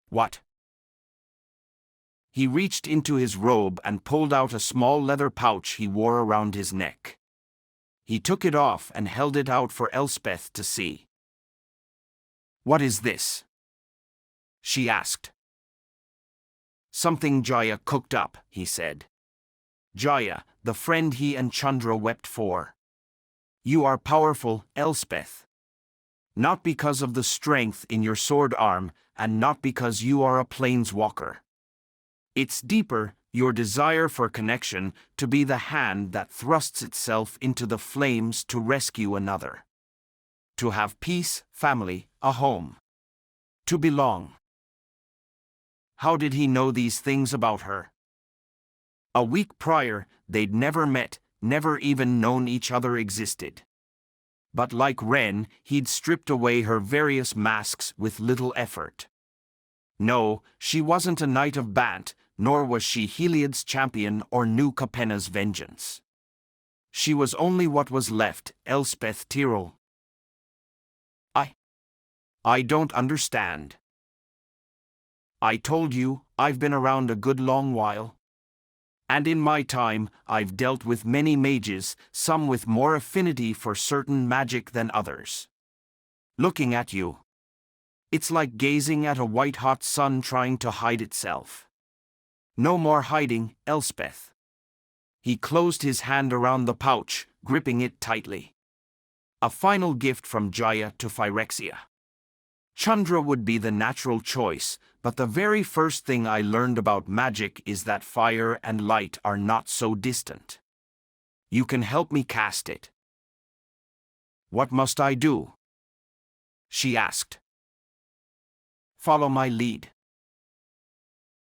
What? He reached into his robe and pulled out a small leather pouch he wore around his neck. He took it off and held it out for Elspeth to see. What is this? She asked. Something Jaya cooked up, he said. Jaya, the friend he and Chandra wept for. You are powerful, Elspeth. Not because of the strength in your sword arm, and not because you are a planeswalker. It's deeper, your desire for connection, to be the hand that thrusts itself into the flames to rescue another. To have peace, family, a home. To belong. How did he know these things about her? A week prior, they'd never met, never even known each other existed. But like Ren, he'd stripped away her various masks with little effort. No, she wasn't a knight of Bant, nor was she Heliod's champion or New Capenna's vengeance. She was only what was left, Elspeth Tyrrell. I don't understand. I told you, I've been around a good long while. And in my time, I've dealt with many mages, some with more affinity for certain magic than others. Looking at you, it's like gazing at a white-hot sun trying to hide itself. No more hiding, Elspeth. He closed his hand around the pouch, gripping it tightly. A final gift from Jaya to Phyrexia. Chandra would be the natural choice, but the very first thing I learned about magic is that fire and light are not so distant. You can help me cast it. What must I do? She asked. Follow my lead.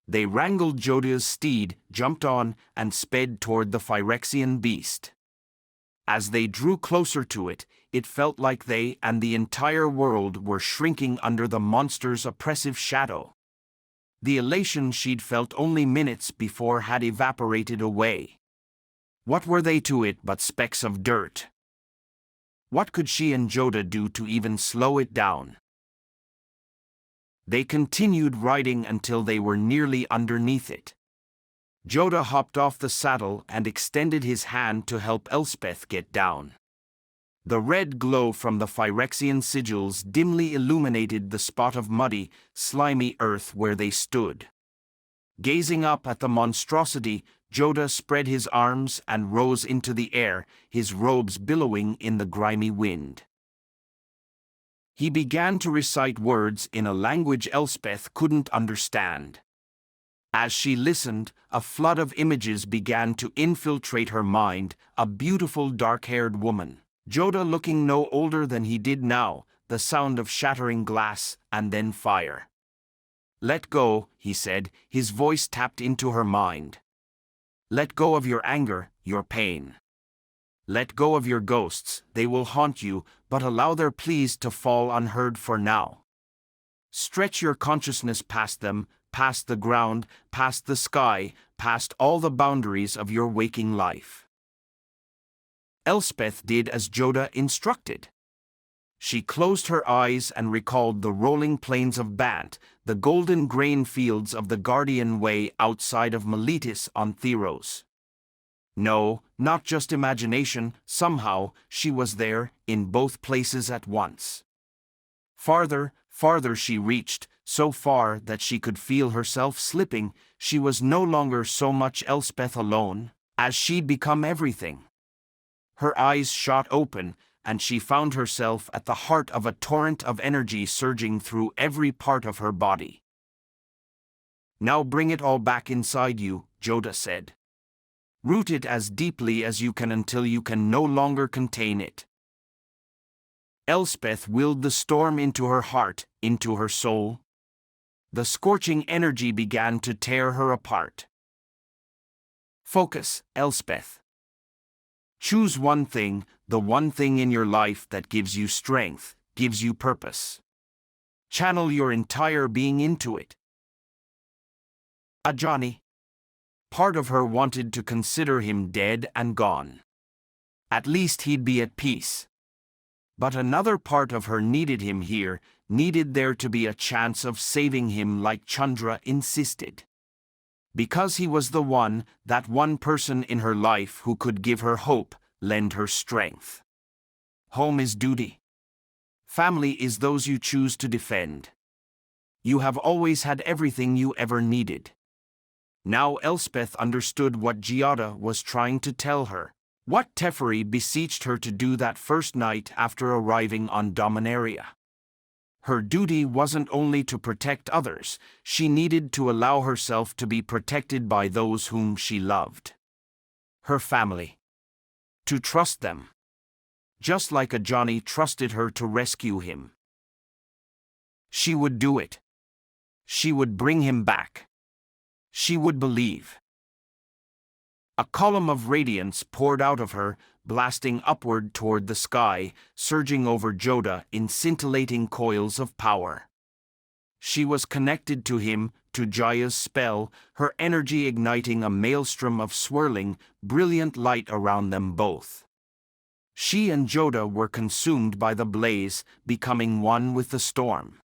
They wrangled Joda's steed, jumped on, and sped toward the Phyrexian beast. As they drew closer to it, it felt like they and the entire world were shrinking under the monster's oppressive shadow. The elation she'd felt only minutes before had evaporated away. What were they to it but specks of dirt? What could she and Joda do to even slow it down? They continued riding until they were nearly underneath it. Joda hopped off the saddle and extended his hand to help Elspeth get down. The red glow from the Phyrexian sigils dimly illuminated the spot of muddy, slimy earth where they stood. Gazing up at the monstrosity, Joda spread his arms and rose into the air, his robes billowing in the grimy wind. He began to recite words in a language Elspeth couldn't understand. As she listened, a flood of images began to infiltrate her mind, a beautiful dark-haired woman. Joda looking no older than he did now, the sound of shattering glass, and then fire. Let go, he said, his voice tapped into her mind. Let go of your anger, your pain. Let go of your ghosts, they will haunt you, but allow their pleas to fall unheard for now. Stretch your consciousness past them, past the ground, past the sky, past all the boundaries of your waking life. Elspeth did as Joda instructed. She closed her eyes and recalled the rolling plains of Bant, the golden grain fields of the Guardian Way outside of Meletis on Theros. No, not just imagination, somehow, she was there, in both places at once. Farther, farther she reached, so far that she could feel herself slipping. She was no longer so much Elspeth alone, as she'd become everything. Her eyes shot open, and she found herself at the heart of a torrent of energy surging through every part of her body. Now bring it all back inside you, Joda said. Root it as deeply as you can until you can no longer contain it. Elspeth willed the storm into her heart, into her soul. The scorching energy began to tear her apart. Focus, Elspeth. Choose one thing, the one thing in your life that gives you strength, gives you purpose. Channel your entire being into it. Ajani. Part of her wanted to consider him dead and gone. At least he'd be at peace. But another part of her needed him here, needed there to be a chance of saving him like Chandra insisted. Because he was the one, that one person in her life who could give her hope, lend her strength. Home is duty. Family is those you choose to defend. You have always had everything you ever needed. Now Elspeth understood what Giada was trying to tell her, what Teferi beseeched her to do that first night after arriving on Dominaria. Her duty wasn't only to protect others, she needed to allow herself to be protected by those whom she loved. Her family. To trust them. Just like a Johnny trusted her to rescue him. She would do it. She would bring him back. She would believe. A column of radiance poured out of her, blasting upward toward the sky, surging over Joda in scintillating coils of power. She was connected to him, to Jaya's spell, her energy igniting a maelstrom of swirling, brilliant light around them both. She and Joda were consumed by the blaze, becoming one with the storm.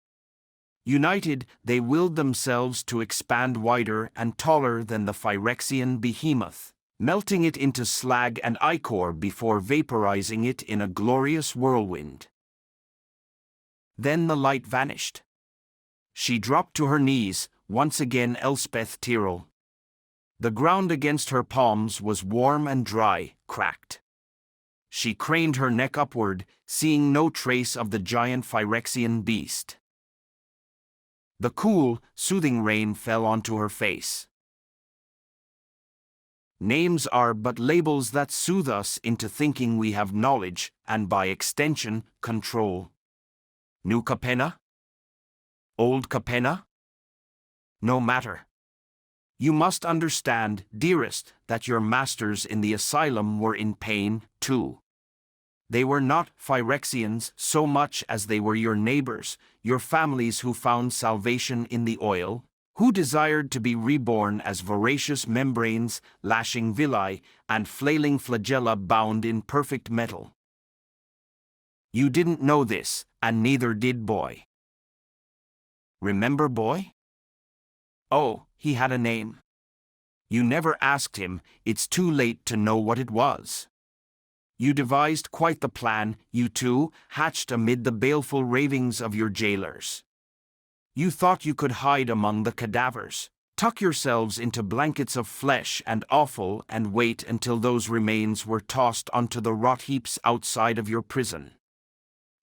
United, they willed themselves to expand wider and taller than the Phyrexian behemoth, melting it into slag and ichor before vaporizing it in a glorious whirlwind. Then the light vanished. She dropped to her knees, once again Elspeth Tyrrell. The ground against her palms was warm and dry, cracked. She craned her neck upward, seeing no trace of the giant Phyrexian beast. The cool, soothing rain fell onto her face. Names are but labels that soothe us into thinking we have knowledge, and by extension, control. New Capenna? Old Capenna? No matter. You must understand, dearest, that your masters in the asylum were in pain, too. They were not Phyrexians so much as they were your neighbors, your families who found salvation in the oil, who desired to be reborn as voracious membranes, lashing villi, and flailing flagella bound in perfect metal. You didn't know this, and neither did Boy. Remember Boy? Oh, he had a name. You never asked him, it's too late to know what it was. You devised quite the plan, you two, hatched amid the baleful ravings of your jailers. You thought you could hide among the cadavers, tuck yourselves into blankets of flesh and offal and wait until those remains were tossed onto the rot heaps outside of your prison.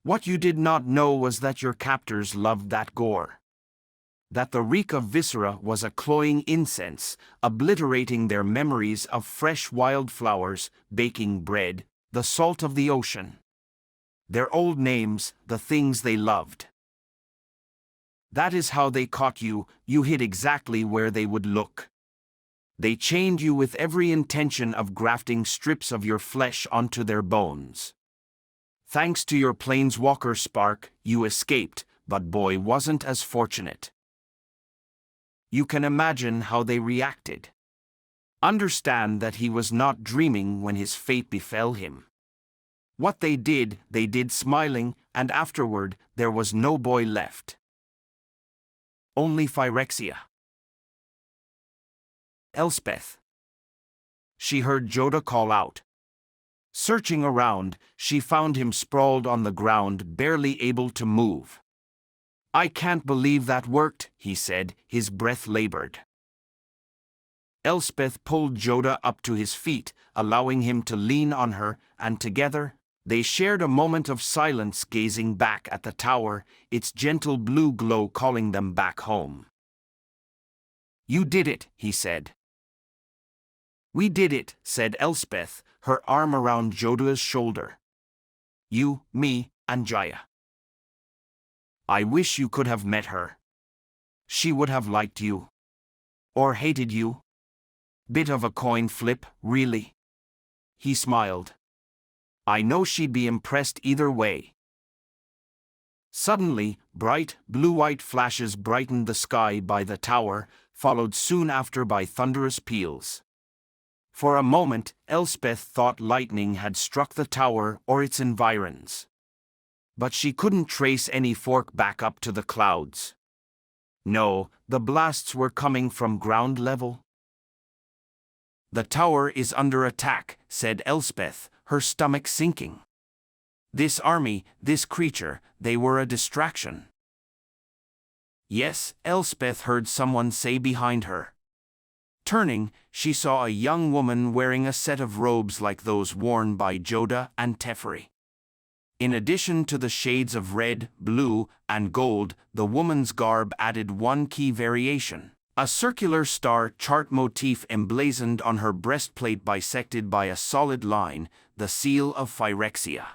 What you did not know was that your captors loved that gore. That the reek of viscera was a cloying incense, obliterating their memories of fresh wildflowers, baking bread, the salt of the ocean. Their old names, the things they loved. That is how they caught you, you hid exactly where they would look. They chained you with every intention of grafting strips of your flesh onto their bones. Thanks to your planeswalker spark, you escaped, but Boy wasn't as fortunate. You can imagine how they reacted. Understand that he was not dreaming when his fate befell him. What they did smiling, and afterward there was no Boy left. Only Phyrexia. Elspeth. She heard Joda call out. Searching around, she found him sprawled on the ground, barely able to move. I can't believe that worked, he said, his breath labored. Elspeth pulled Joda up to his feet, allowing him to lean on her, and together, they shared a moment of silence gazing back at the tower, its gentle blue glow calling them back home. You did it, he said. We did it, said Elspeth, her arm around Joda's shoulder. You, me, and Jaya. I wish you could have met her. She would have liked you. Or hated you. Bit of a coin flip, really. He smiled. I know she'd be impressed either way. Suddenly, bright, blue-white flashes brightened the sky by the tower, followed soon after by thunderous peals. For a moment, Elspeth thought lightning had struck the tower or its environs. But she couldn't trace any fork back up to the clouds. No, the blasts were coming from ground level. "The tower is under attack," said Elspeth, her stomach sinking. This army, this creature, they were a distraction. "Yes," Elspeth heard someone say behind her. Turning, she saw a young woman wearing a set of robes like those worn by Joda and Teferi. In addition to the shades of red, blue, and gold, the woman's garb added one key variation: a circular star chart motif emblazoned on her breastplate bisected by a solid line, the seal of Phyrexia.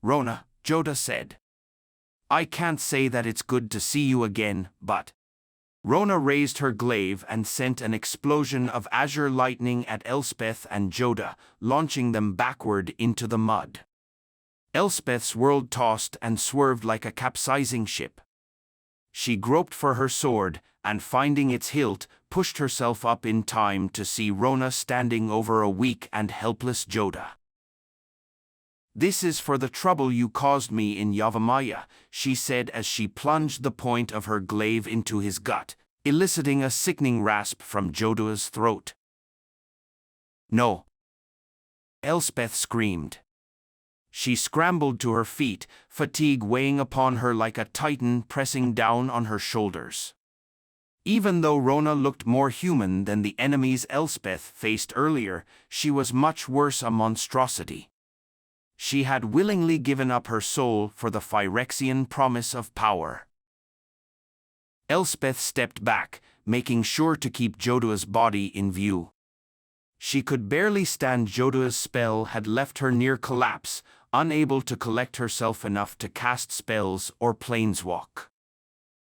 "Rona," Joda said. "I can't say that it's good to see you again, but—" Rona raised her glaive and sent an explosion of azure lightning at Elspeth and Joda, launching them backward into the mud. Elspeth's world tossed and swerved like a capsizing ship. She groped for her sword, and finding its hilt, pushed herself up in time to see Rona standing over a weak and helpless Joda. "This is for the trouble you caused me in Yavimaya," she said as she plunged the point of her glaive into his gut, eliciting a sickening rasp from Joda's throat. "No!" Elspeth screamed. She scrambled to her feet, fatigue weighing upon her like a titan pressing down on her shoulders. Even though Rona looked more human than the enemies Elspeth faced earlier, she was much worse a monstrosity. She had willingly given up her soul for the Phyrexian promise of power. Elspeth stepped back, making sure to keep Joda's body in view. She could barely stand. Joda's spell had left her near collapse, unable to collect herself enough to cast spells or planeswalk.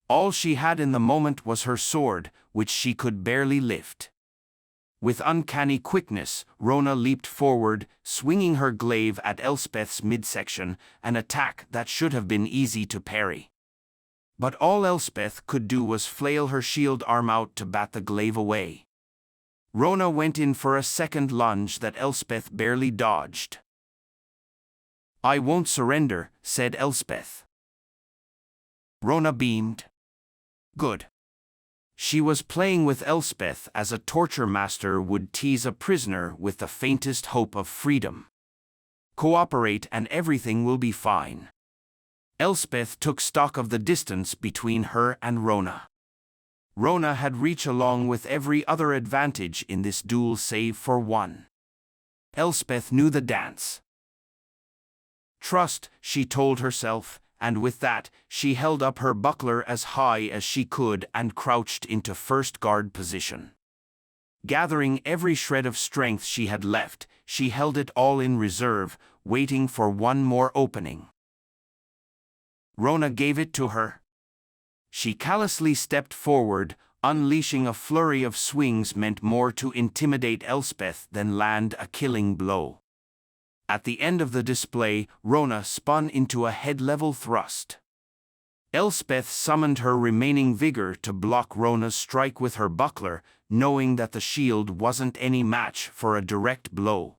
All she had in the moment was her sword, which she could barely lift. With uncanny quickness, Rona leaped forward, swinging her glaive at Elspeth's midsection, an attack that should have been easy to parry. But all Elspeth could do was flail her shield arm out to bat the glaive away. Rona went in for a second lunge that Elspeth barely dodged. "I won't surrender," said Elspeth. Rona beamed. Good. She was playing with Elspeth as a torture master would tease a prisoner with the faintest hope of freedom. Cooperate and everything will be fine. Elspeth took stock of the distance between her and Rona. Rona had reach along with every other advantage in this duel save for one. Elspeth knew the dance. Trust, she told herself, and with that, she held up her buckler as high as she could and crouched into first guard position. Gathering every shred of strength she had left, she held it all in reserve, waiting for one more opening. Rona gave it to her. She callously stepped forward, unleashing a flurry of swings meant more to intimidate Elspeth than land a killing blow. At the end of the display, Rona spun into a head-level thrust. Elspeth summoned her remaining vigor to block Rona's strike with her buckler, knowing that the shield wasn't any match for a direct blow.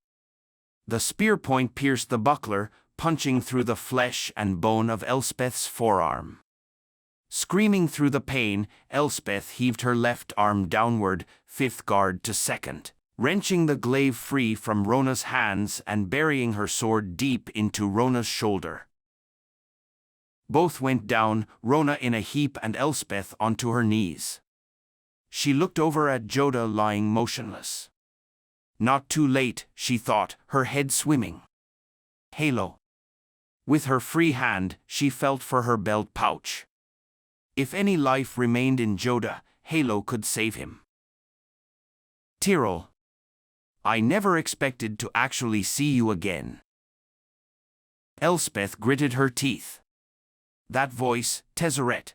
The spear point pierced the buckler, punching through the flesh and bone of Elspeth's forearm. Screaming through the pain, Elspeth heaved her left arm downward, fifth guard to second, wrenching the glaive free from Rona's hands and burying her sword deep into Rona's shoulder. Both went down, Rona in a heap and Elspeth onto her knees. She looked over at Joda lying motionless. Not too late, she thought, her head swimming. Halo. With her free hand, she felt for her belt pouch. If any life remained in Joda, Halo could save him. Tyrell. I never expected to actually see you again. Elspeth gritted her teeth. That voice, Tezzeret.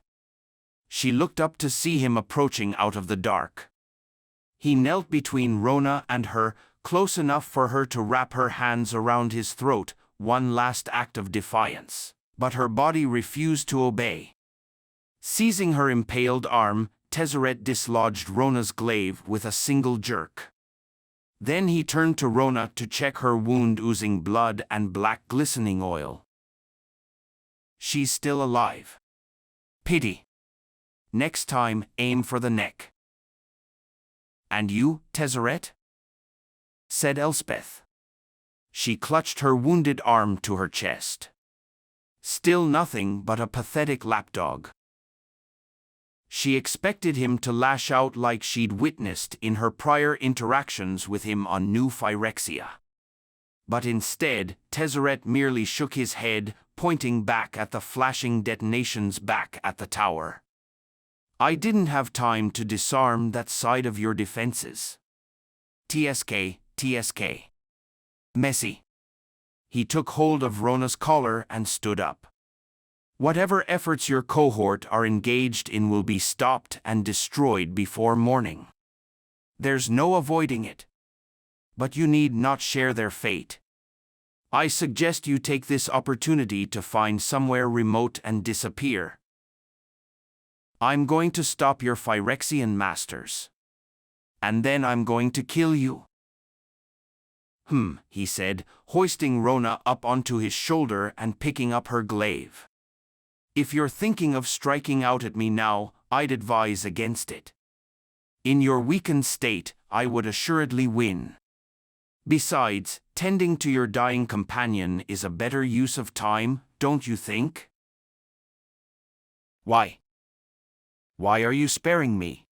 She looked up to see him approaching out of the dark. He knelt between Rona and her, close enough for her to wrap her hands around his throat, one last act of defiance. But her body refused to obey. Seizing her impaled arm, Tezzeret dislodged Rona's glaive with a single jerk. Then he turned to Rona to check her wound, oozing blood and black glistening oil. She's still alive. Pity. Next time, aim for the neck. And you, Tezzeret? Said Elspeth. She clutched her wounded arm to her chest. Still nothing but a pathetic lapdog. She expected him to lash out like she'd witnessed in her prior interactions with him on New Phyrexia. But instead, Tezzeret merely shook his head, pointing back at the flashing detonations back at the tower. I didn't have time to disarm that side of your defenses. TSK, TSK. Messy. He took hold of Rona's collar and stood up. Whatever efforts your cohort are engaged in will be stopped and destroyed before morning. There's no avoiding it. But you need not share their fate. I suggest you take this opportunity to find somewhere remote and disappear. I'm going to stop your Phyrexian masters. And then I'm going to kill you. He said, hoisting Rona up onto his shoulder and picking up her glaive. If you're thinking of striking out at me now, I'd advise against it. In your weakened state, I would assuredly win. Besides, tending to your dying companion is a better use of time, don't you think? Why? Why are you sparing me?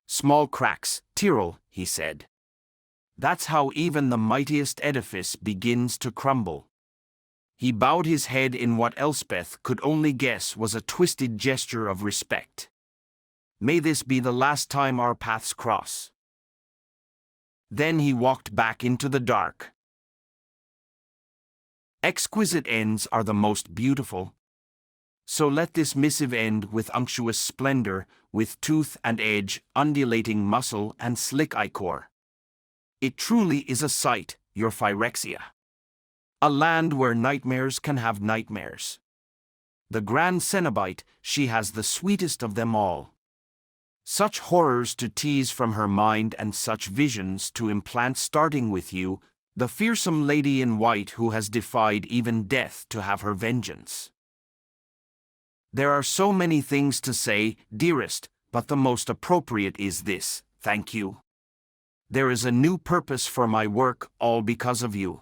Small cracks, Tyrrell, he said. That's how even the mightiest edifice begins to crumble. He bowed his head in what Elspeth could only guess was a twisted gesture of respect. May this be the last time our paths cross. Then he walked back into the dark. Exquisite ends are the most beautiful. So let this missive end with unctuous splendor, with tooth and edge, undulating muscle and slick ichor. It truly is a sight, your Phyrexia. A land where nightmares can have nightmares. The Grand Cenobite, she has the sweetest of them all. Such horrors to tease from her mind and such visions to implant, starting with you, the fearsome lady in white who has defied even death to have her vengeance. There are so many things to say, dearest, but the most appropriate is this: thank you. There is a new purpose for my work, all because of you.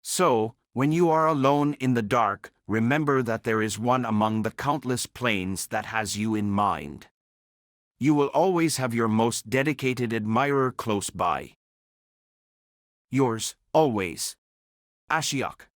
So, when you are alone in the dark, remember that there is one among the countless planes that has you in mind. You will always have your most dedicated admirer close by. Yours, always, Ashiok.